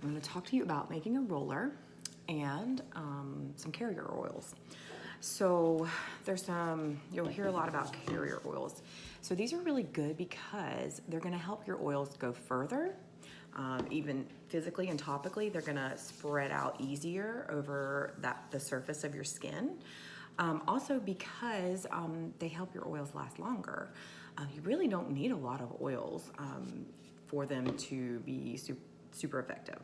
I'm going to talk to you about making a roller and some carrier oils. So you'll hear a lot about carrier oils. So these are really good because they're going to help your oils go further, even physically and topically. They're going to spread out easier over the surface of your skin. Also because they help your oils last longer. You really don't need a lot of oils for them to be super effective.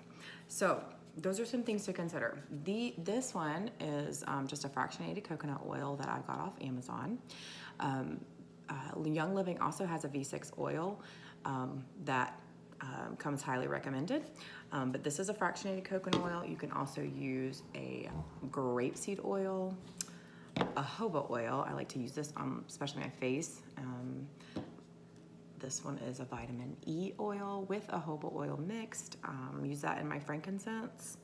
So those are some things to consider. This one is just a fractionated coconut oil that I got off Amazon. Young Living also has a V6 oil that comes highly recommended. But this is a fractionated coconut oil. You can also use a grapeseed oil, a jojoba oil. I like to use this on especially my face. This one is a vitamin E oil with a jojoba oil mixed. Use that in my frankincense.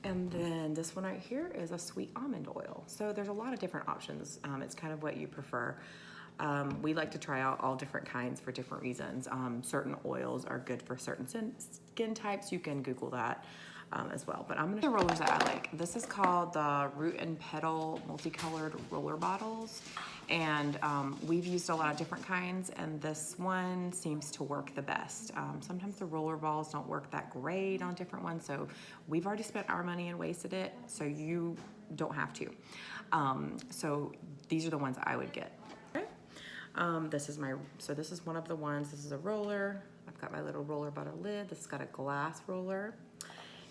And then this one right here is a sweet almond oil. So there's a lot of different options. It's kind of what you prefer. We like to try out all different kinds for different reasons. Certain oils are good for certain skin types. You can Google that as well. But I'm gonna show the rollers that I like. This is called the Root and Petal Multicolored Roller Bottles. And we've used a lot of different kinds, and this one seems to work the best. Sometimes the roller balls don't work that great on different ones, so we've already spent our money and wasted it, so you don't have to. So these are the ones I would get. Okay. This is one of the ones. This is a roller. I've got my little roller bottle lid. This has got a glass roller.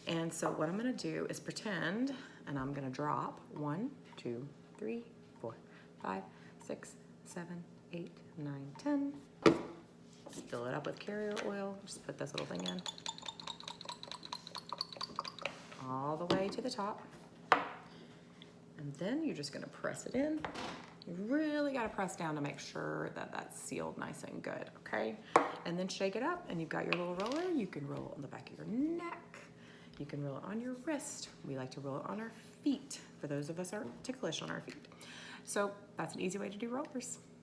And so what I'm gonna do is pretend, and I'm gonna drop 1, 2, 3, 4, 5, 6, 7, 8, 9, 10. Just fill it up with carrier oil. Just put this little thing in. All the way to the top. And then you're just gonna press it in. You really gotta press down to make sure that that's sealed nice and good, okay? And then shake it up, and you've got your little roller. You can roll it on the back of your neck. You can roll it on your wrist. We like to roll it on our feet, for those of us who are ticklish on our feet. So that's an easy way to do rollers.